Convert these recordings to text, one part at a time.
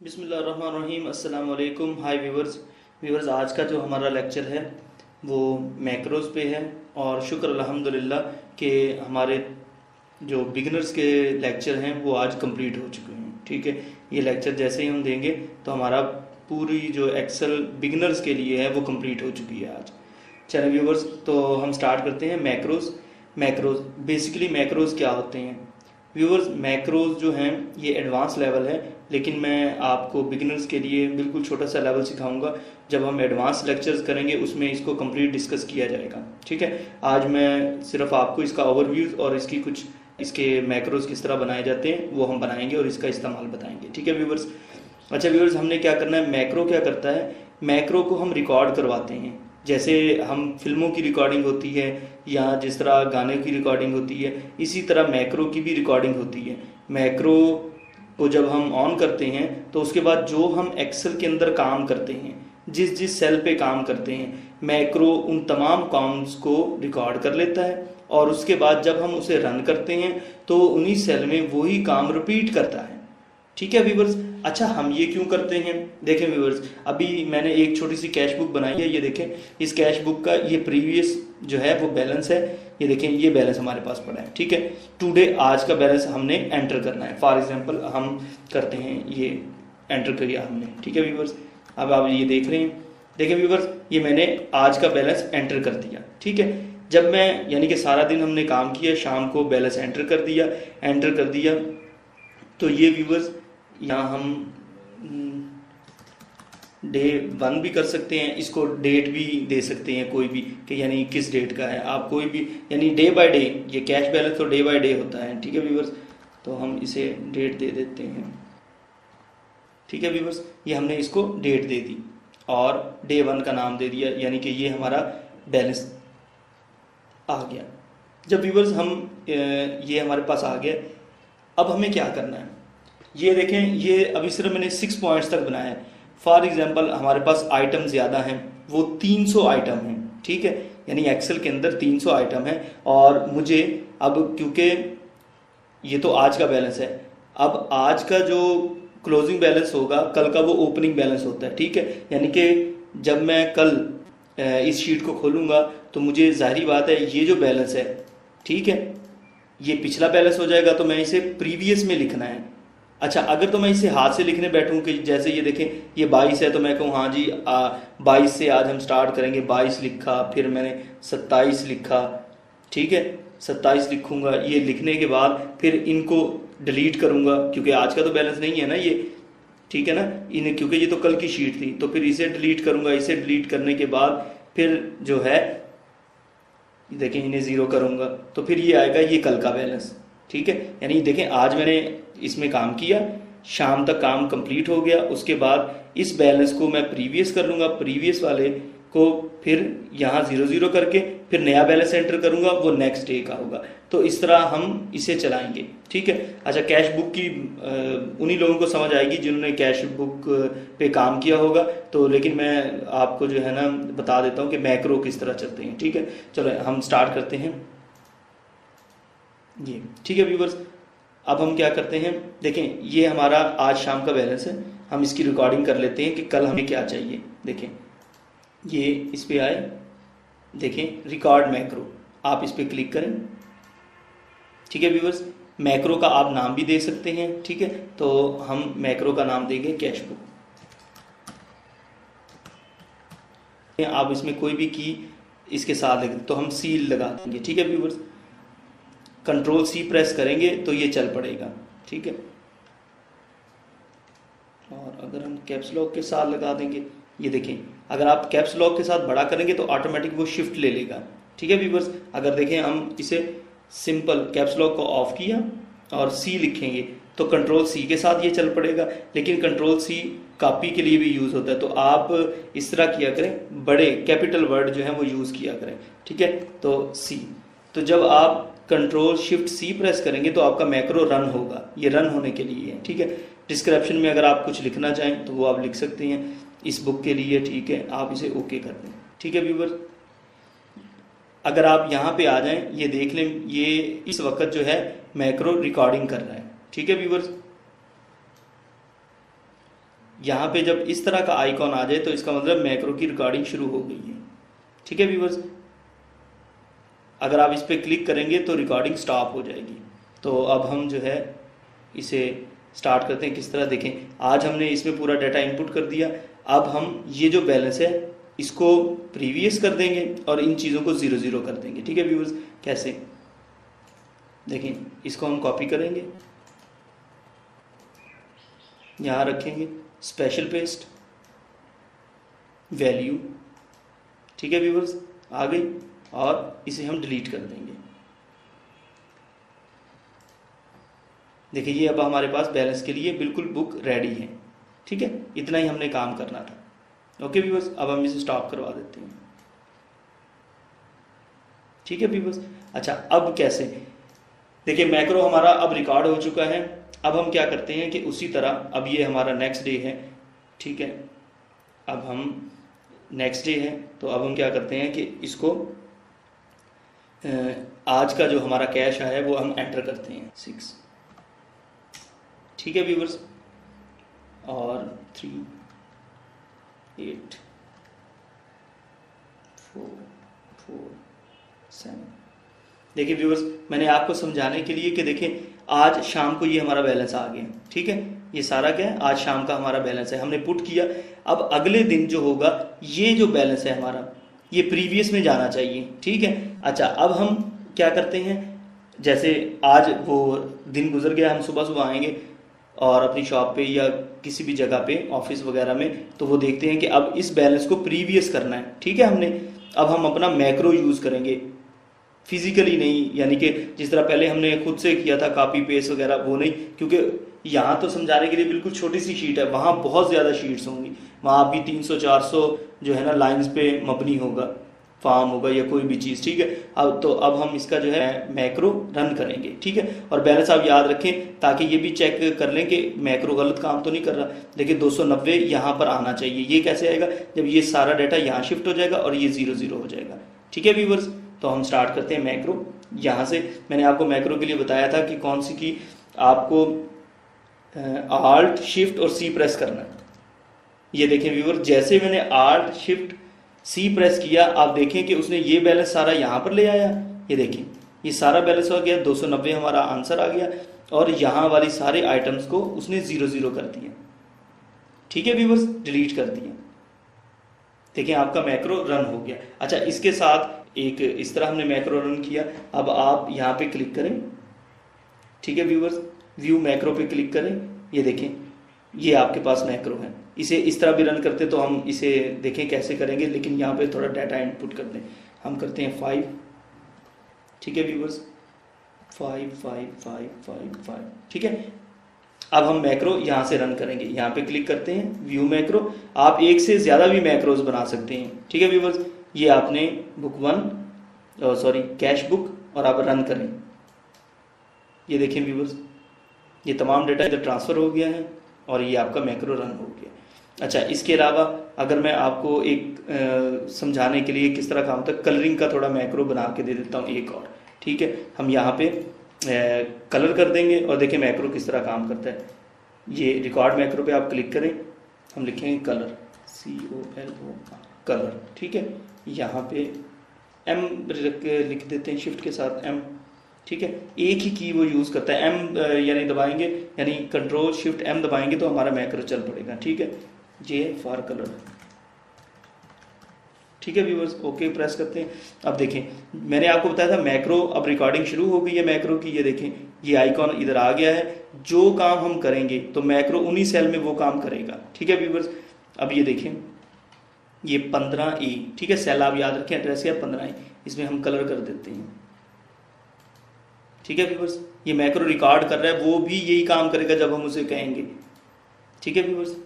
बिस्मिल्लाहिर्रहमानिर्रहीम अस्सलाम वालेकुम। हाय व्यूवर्स आज का जो हमारा लेक्चर है वो मैक्रोज़ पे है और शुक्र अल्हम्दुलिल्लाह कि हमारे जो बिगिनर्स के लेक्चर हैं वो आज कंप्लीट हो चुके हैं। ठीक है, ये लेक्चर जैसे ही हम देंगे तो हमारा पूरी जो एक्सेल बिगिनर्स के लिए है वो कंप्लीट हो चुकी है आज। चलिए व्यूवर्स, तो हम स्टार्ट करते हैं। मैक्रोज़ बेसिकली मैक्रोज़ क्या होते हैं व्यूवर्स? मैक्रोज़ जो हैं ये एडवांस लेवल है, लेकिन मैं आपको बिगिनर्स के लिए बिल्कुल छोटा सा लेवल सिखाऊंगा। जब हम एडवांस लेक्चर्स करेंगे उसमें इसको कंप्लीट डिस्कस किया जाएगा। ठीक है, आज मैं सिर्फ आपको इसका ओवरव्यू और इसके मैक्रोज़ किस तरह बनाए जाते हैं वो हम बनाएंगे और इसका इस्तेमाल बताएंगे। ठीक है व्यूवर्स। अच्छा व्यूवर्स, हमने क्या करना है, मैक्रो क्या करता है, मैक्रो को हम रिकॉर्ड करवाते हैं। जैसे हम फिल्मों की रिकॉर्डिंग होती है या जिस तरह गाने की रिकॉर्डिंग होती है, इसी तरह मैक्रो की भी रिकॉर्डिंग होती है। मैक्रो को जब हम ऑन करते हैं तो उसके बाद जो हम एक्सेल के अंदर काम करते हैं, जिस जिस सेल पे काम करते हैं, मैक्रो उन तमाम काम्स को रिकॉर्ड कर लेता है और उसके बाद जब हम उसे रन करते हैं तो उन्हीं सेल में वही काम रिपीट करता है। ठीक है व्यूवर्स। अच्छा, हम ये क्यों करते हैं? देखें व्यूवर्स, अभी मैंने एक छोटी सी कैश बुक बनाई है। ये देखें, इस कैश बुक का ये प्रीवियस जो है वो बैलेंस है। ये देखें, ये बैलेंस हमारे पास पड़ा है। ठीक है, टुडे आज का बैलेंस हमने एंटर करना है। फॉर एग्जांपल हम करते हैं, ये एंटर किया हमने। ठीक है व्यूवर्स, अब आप ये देख रहे हैं। देखें व्यूवर्स, ये मैंने आज का बैलेंस एंटर कर दिया। ठीक है, जब मैं यानी कि सारा दिन हमने काम किया, शाम को बैलेंस एंटर कर दिया तो ये व्यूवर्स यहाँ हम डे 1 भी कर सकते हैं, इसको डेट भी दे सकते हैं कोई भी, कि यानी किस डेट का है। आप कोई भी यानी डे बाय डे, ये कैश बैलेंस तो डे बाय डे होता है। ठीक है व्यूवर्स, तो हम इसे डेट दे देते हैं। ठीक है व्यूवर्स, ये हमने इसको डेट दे दी और डे 1 का नाम दे दिया, यानी कि ये हमारा बैलेंस आ गया। जब व्यूवर्स हम ये हमारे पास आ गया, अब हमें क्या करना है, ये देखें, ये अभी सिर्फ मैंने 6 पॉइंट्स तक बनाया है। फॉर एग्जांपल हमारे पास आइटम ज़्यादा हैं, वो 300 आइटम हैं। ठीक है, यानी एक्सेल के अंदर 300 आइटम हैं और मुझे अब, क्योंकि ये तो आज का बैलेंस है, अब आज का जो क्लोजिंग बैलेंस होगा कल का वो ओपनिंग बैलेंस होता है। ठीक है, यानी कि जब मैं कल इस शीट को खोलूँगा तो मुझे जाहिर बात है ये जो बैलेंस है, ठीक है, ये पिछला बैलेंस हो जाएगा, तो मैं इसे प्रीवियस में लिखना है। अच्छा, अगर तो मैं इसे हाथ से लिखने बैठूं कि जैसे ये देखें ये 22 है तो मैं कहूँ हाँ जी 22 से आज हम स्टार्ट करेंगे, 22 लिखा, फिर मैंने 27 लिखा। ठीक है, 27 लिखूंगा, ये लिखने के बाद फिर इनको डिलीट करूंगा क्योंकि आज का तो बैलेंस नहीं है ना ये। ठीक है ना, इन्हें क्योंकि ये तो कल की शीट थी, तो फिर इसे डिलीट करूंगा। इसे डिलीट करने के बाद फिर जो है देखें इन्हें 0 करूंगा तो फिर ये आएगा ये कल का बैलेंस। ठीक है, यानी देखें आज मैंने इसमें काम किया, शाम तक काम कंप्लीट हो गया, उसके बाद इस बैलेंस को मैं प्रीवियस कर लूँगा, प्रीवियस वाले को फिर यहाँ 0 करके फिर नया बैलेंस एंटर करूँगा, वो नेक्स्ट डे का होगा। तो इस तरह हम इसे चलाएंगे। ठीक है। अच्छा, कैश बुक की उन्हीं लोगों को समझ आएगी जिन्होंने कैश बुक पे काम किया होगा, तो लेकिन मैं आपको जो है ना बता देता हूँ कि मैक्रो किस तरह चलते हैं। ठीक है, चलो हम स्टार्ट करते हैं ये। ठीक है व्यूवर्स, अब हम क्या करते हैं, देखें ये हमारा आज शाम का बैलेंस है, हम इसकी रिकॉर्डिंग कर लेते हैं कि कल हमें क्या चाहिए। देखें ये इस पे आए, देखें रिकॉर्ड मैक्रो, आप इस पे क्लिक करें। ठीक है व्यूवर्स, मैक्रो का आप नाम भी दे सकते हैं। ठीक है, तो हम मैक्रो का नाम देंगे कैश बुक। आप इसमें कोई भी की इसके साथ लगे तो हम सील लगा देंगे। ठीक है व्यूवर्स, कंट्रोल सी प्रेस करेंगे तो ये चल पड़ेगा। ठीक है, और अगर हम कैप्स लॉक के साथ लगा देंगे, ये देखें अगर आप कैप्स लॉक के साथ बड़ा करेंगे तो ऑटोमेटिक वो शिफ्ट ले लेगा। ठीक है व्यूवर्स, अगर देखें हम इसे सिंपल कैप्स लॉक को ऑफ किया और सी लिखेंगे तो कंट्रोल सी के साथ ये चल पड़ेगा, लेकिन कंट्रोल सी कॉपी के लिए भी यूज़ होता है, तो आप इस तरह किया करें, बड़े कैपिटल वर्ड जो है वो यूज़ किया करें। ठीक है, तो सी, तो जब आप कंट्रोल शिफ्ट सी प्रेस करेंगे तो आपका मैक्रो रन होगा, ये रन होने के लिए है। ठीक है, डिस्क्रिप्शन में अगर आप कुछ लिखना चाहें तो वो आप लिख सकते हैं इस बुक के लिए। ठीक है, आप इसे ओके कर दें। ठीक है व्यूवर्स, अगर आप यहाँ पे आ जाएं, ये देख लें, ये इस वक्त जो है मैक्रो रिकॉर्डिंग कर रहा है। ठीक है व्यूवर्स, यहाँ पे जब इस तरह का आइकॉन आ जाए तो इसका मतलब मैक्रो की रिकॉर्डिंग शुरू हो गई है। ठीक है व्यूवर्स, अगर आप इस पर क्लिक करेंगे तो रिकॉर्डिंग स्टॉप हो जाएगी। तो अब हम जो है इसे स्टार्ट करते हैं। किस तरह देखें, आज हमने इसमें पूरा डाटा इनपुट कर दिया। अब हम ये जो बैलेंस है इसको प्रीवियस कर देंगे और इन चीज़ों को 0 कर देंगे। ठीक है व्यूवर्स, कैसे देखें, इसको हम कॉपी करेंगे, यहाँ रखेंगे, स्पेशल पेस्ट, वैल्यू। ठीक है व्यूवर्स, आ गई, और इसे हम डिलीट कर देंगे। देखिए ये अब हमारे पास बैलेंस के लिए बिल्कुल बुक रेडी है। ठीक है, इतना ही हमने काम करना था। ओके व्यूवर्स, अब हम इसे स्टॉप करवा देते हैं। ठीक है व्यूवर्स, अच्छा अब कैसे, देखिए मैक्रो हमारा अब रिकॉर्ड हो चुका है। अब हम क्या करते हैं कि उसी तरह, अब ये हमारा नेक्स्ट डे है। ठीक है, अब हम नेक्स्ट डे है तो अब हम क्या करते हैं कि इसको आज का जो हमारा कैश आया है वो हम एंटर करते हैं 6। ठीक है व्यूवर्स, और 3 8 4 4 7। देखिए व्यूवर्स, मैंने आपको समझाने के लिए कि देखें आज शाम को ये हमारा बैलेंस आ गया। ठीक है, ये सारा क्या है, आज शाम का हमारा बैलेंस है, हमने पुट किया। अब अगले दिन जो होगा ये जो बैलेंस है हमारा ये प्रीवियस में जाना चाहिए। ठीक है, अच्छा अब हम क्या करते हैं, जैसे आज वो दिन गुजर गया, हम सुबह सुबह आएंगे और अपनी शॉप पे या किसी भी जगह पे ऑफिस वगैरह में, तो वो देखते हैं कि अब इस बैलेंस को प्रीवियस करना है। ठीक है, हमने अब हम अपना मैक्रो यूज़ करेंगे, फिजिकली नहीं, यानी कि जिस तरह पहले हमने खुद से किया था कॉपी पेस्ट वगैरह, वो नहीं, क्योंकि यहाँ तो समझाने के लिए बिल्कुल छोटी सी शीट है, वहाँ बहुत ज़्यादा शीट्स होंगी, वहाँ भी 300-400 जो है ना लाइंस पे मबनी होगा, फार्म होगा या कोई भी चीज़। ठीक है, अब हम इसका जो है मैक्रो रन करेंगे। ठीक है, और बैलेंस आप याद रखें ताकि ये भी चेक कर लें कि मैक्रो गलत काम तो नहीं कर रहा। देखिए 290 यहाँ पर आना चाहिए। ये कैसे आएगा, जब ये सारा डाटा यहाँ शिफ्ट हो जाएगा और ये 0 हो जाएगा। ठीक है व्यूवर्स, तो हम स्टार्ट करते हैं मैक्रो। यहाँ से मैंने आपको मैक्रो के लिए बताया था कि कौन सी की आपको आल्ट शिफ्ट और सी प्रेस करना है। ये देखें व्यूवर, जैसे मैंने आल्ट शिफ्ट सी प्रेस किया, आप देखें कि उसने ये बैलेंस सारा यहाँ पर ले आया। ये देखें ये सारा बैलेंस हो गया, 290 हमारा आंसर आ गया, और यहाँ वाली सारे आइटम्स को उसने 0 कर दिया। ठीक है व्यूवर्स, डिलीट कर दिया। देखिए आपका मैक्रो रन हो गया। अच्छा, इसके साथ एक इस तरह हमने मैक्रो रन किया। अब आप यहाँ पे क्लिक करें। ठीक है व्यूवर्स, व्यू मैक्रो पे क्लिक करें। ये देखें ये आपके पास मैक्रो है। इसे इस तरह भी रन करते तो हम इसे देखें कैसे करेंगे, लेकिन यहाँ पे थोड़ा डाटा इनपुट कर दें। हम करते हैं 5। ठीक है व्यूवर्स, 5 5 5 5 5। ठीक है, अब हम मैक्रो यहाँ से रन करेंगे। यहाँ पे क्लिक करते हैं व्यू मैक्रो। आप एक से ज़्यादा भी मैक्रोज बना सकते हैं। ठीक है व्यूवर्स, ये आपने बुक 1 सॉरी कैश बुक, और आप रन करें। ये देखें व्यूवर्स, ये तमाम डेटा इधर ट्रांसफ़र हो गया है और ये आपका मैक्रो रन हो गया। अच्छा, इसके अलावा अगर मैं आपको एक समझाने के लिए किस तरह काम होता है, कलरिंग का थोड़ा मैक्रो बना के दे देता हूँ एक और। ठीक है, हम यहाँ पे कलर कर देंगे और देखें मैक्रो किस तरह काम करता है। ये रिकॉर्ड मैक्रो पे आप क्लिक करें, हम लिखेंगे कलर, COLO कलर। ठीक है, यहाँ पे M लिख देते हैं शिफ्ट के साथ M। ठीक है, एक ही की वो यूज़ करता है M, यानी दबाएंगे, यानी कंट्रोल शिफ्ट M दबाएंगे तो हमारा मैक्रो चल पड़ेगा। ठीक है, J फॉर कलर। ठीक है व्यूवर्स, ओके प्रेस करते हैं। अब देखें मैंने आपको बताया था मैक्रो, अब रिकॉर्डिंग शुरू हो गई है मैक्रो की। ये देखें ये आइकॉन इधर आ गया है। जो काम हम करेंगे तो मैक्रो उन्हीं सेल में वो काम करेगा। ठीक है व्यूवर्स, अब ये देखें ये 15E। ठीक है, सेल आप याद रखें, एड्रेस या 15E, इसमें हम कलर कर देते हैं। ठीक है व्यूवर्स, ये मैक्रो रिकॉर्ड कर रहा है, वो भी यही काम करेगा जब हम उसे कहेंगे। ठीक है व्यूवर्स,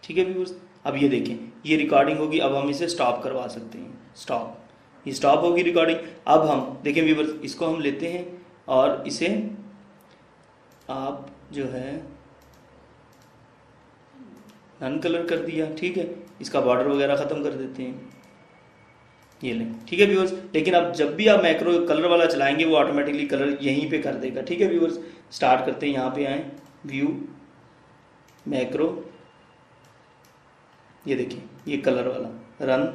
ठीक है व्यूवर्स, अब ये देखें ये रिकॉर्डिंग होगी। अब हम इसे स्टॉप करवा सकते हैं। स्टॉप, ये स्टॉप होगी रिकॉर्डिंग। अब हम देखें व्यूवर्स, इसको हम लेते हैं और इसे आप जो है नन कलर कर दिया, ठीक है। इसका बॉर्डर वगैरह ख़त्म कर देते हैं, ये लें, ठीक है व्यूअर्स। लेकिन अब जब भी आप मैक्रो कलर वाला चलाएंगे वो ऑटोमेटिकली कलर यहीं पे कर देगा, ठीक है व्यूअर्स। स्टार्ट करते हैं, यहाँ पे आए, व्यू, मैक्रो, ये देखिए ये कलर वाला रन,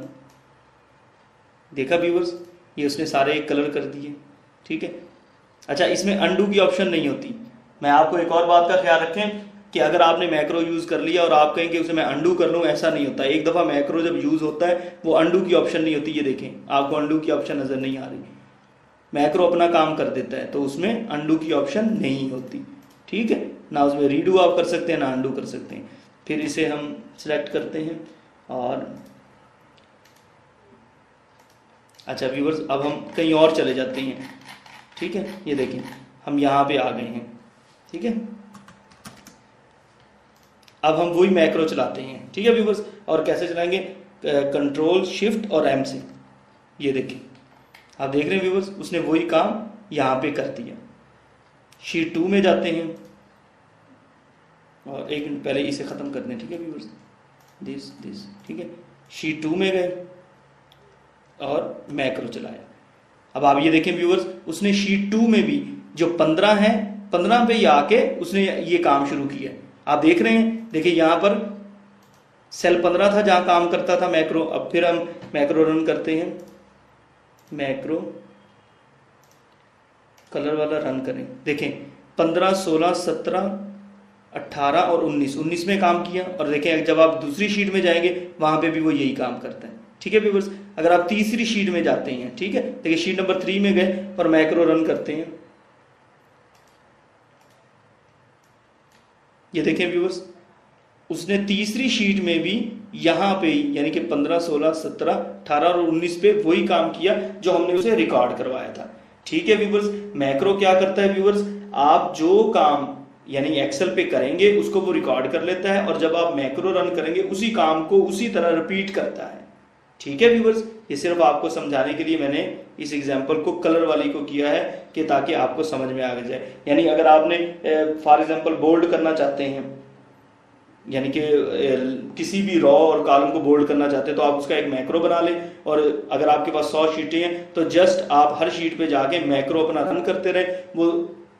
देखा व्यूअर्स, ये उसने सारे कलर कर दिए, ठीक है। अच्छा, इसमें अंडू की ऑप्शन नहीं होती। मैं आपको एक और बात का ख्याल रखें कि अगर आपने मैक्रो यूज़ कर लिया और आप कहें कि उसे मैं अंडू कर लूँ, ऐसा नहीं होता। एक दफ़ा मैक्रो जब यूज़ होता है वो अंडू की ऑप्शन नहीं होती। ये देखें, आपको अंडू की ऑप्शन नज़र नहीं आ रही, मैक्रो अपना काम कर देता है, तो उसमें अंडू की ऑप्शन नहीं होती, ठीक है ना। उसमें रीडू आप कर सकते हैं ना अंडू कर सकते हैं। फिर इसे हम सिलेक्ट करते हैं और अच्छा व्यूअर्स, अब हम कहीं और चले जाते हैं, ठीक है। ये देखें हम यहाँ पे आ गए हैं, ठीक है। अब हम वही मैक्रो चलाते हैं, ठीक है व्यूअर्स। और कैसे चलाएंगे, कंट्रोल शिफ्ट और एम से, ये देखें आप देख रहे हैं व्यूअर्स, उसने वही काम यहाँ पे कर दिया। शीट 2 में जाते हैं और एक मिनट पहले इसे ख़त्म कर दें, ठीक है व्यूअर्स, दिस, ठीक है। शीट 2 में गए और मैक्रो चलाया। अब आप ये देखें व्यूअर्स, उसने शीट 2 में भी जो 15 है, 15 पे ही आके उसने ये काम शुरू किया। आप देख रहे हैं, देखिए यहाँ पर सेल 15 था जहाँ काम करता था मैक्रो। अब फिर हम मैक्रो रन करते हैं, मैक्रो कलर वाला रन करें, देखें 15, 16, 17, 18 और 19 में काम किया। और देखें जब आप दूसरी शीट में जाएंगे वहां पे भी वो यही काम करता है, ठीक है व्यूअर्स। अगर आप तीसरी शीट में जाते हैं, ठीक है, देखिए शीट नंबर 3 में गए और मैक्रो रन करते हैं, ये देखें व्यूअर्स, उसने तीसरी शीट में भी यहाँ पे यानी कि 15, 16, 17, 18 और 19 पे वही काम किया जो हमने उसे रिकॉर्ड करवाया था, ठीक है व्यूअर्स। मैक्रो क्या करता है व्यूअर्स, आप जो काम यानी एक्सेल पे करेंगे उसको वो रिकॉर्ड कर लेता है और जब आप मैक्रो रन करेंगे उसी काम को उसी तरह रिपीट करता है, ठीक है व्यूअर्स। ये सिर्फ आपको समझाने के लिए मैंने इस एग्जांपल को कलर वाली को किया है कि ताकि आपको समझ में आ जाए। यानी अगर आपने फॉर एग्जांपल बोल्ड करना चाहते हैं, यानी कि किसी भी रॉ और कॉलम को बोल्ड करना चाहते हैं तो आप उसका एक मैक्रो बना लें। और अगर आपके पास 100 शीटें हैं तो जस्ट आप हर शीट पे जाके मैक्रो अपना रन करते रहे, वो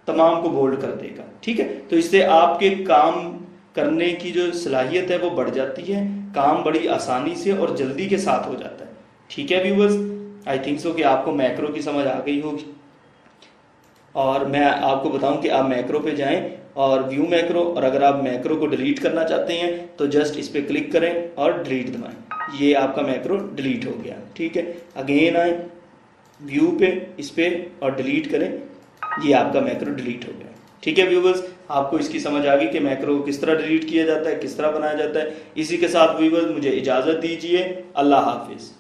तमाम को बोल्ड कर देगा, ठीक है। तो इससे आपके काम करने की जो सलाहियत है वो बढ़ जाती है, काम बड़ी आसानी से और जल्दी के साथ हो जाता है, ठीक है व्यूअर्स। आई थिंक सो कि आपको मैक्रो की समझ आ गई होगी। और मैं आपको बताऊं कि आप मैक्रो पे जाएं और व्यू मैक्रो, और अगर आप मैक्रो को डिलीट करना चाहते हैं तो जस्ट इस पे क्लिक करें और डिलीट दबाएं, ये आपका मैक्रो डिलीट हो गया, ठीक है। अगेन आए व्यू पे, इस पे और डिलीट करें, ये आपका मैक्रो डिलीट हो गया, ठीक है व्यूवर्स। आपको इसकी समझ आ गई कि मैक्रो किस तरह डिलीट किया जाता है, किस तरह बनाया जाता है। इसी के साथ व्यूवर्स मुझे इजाज़त दीजिए, अल्लाह हाफिज़।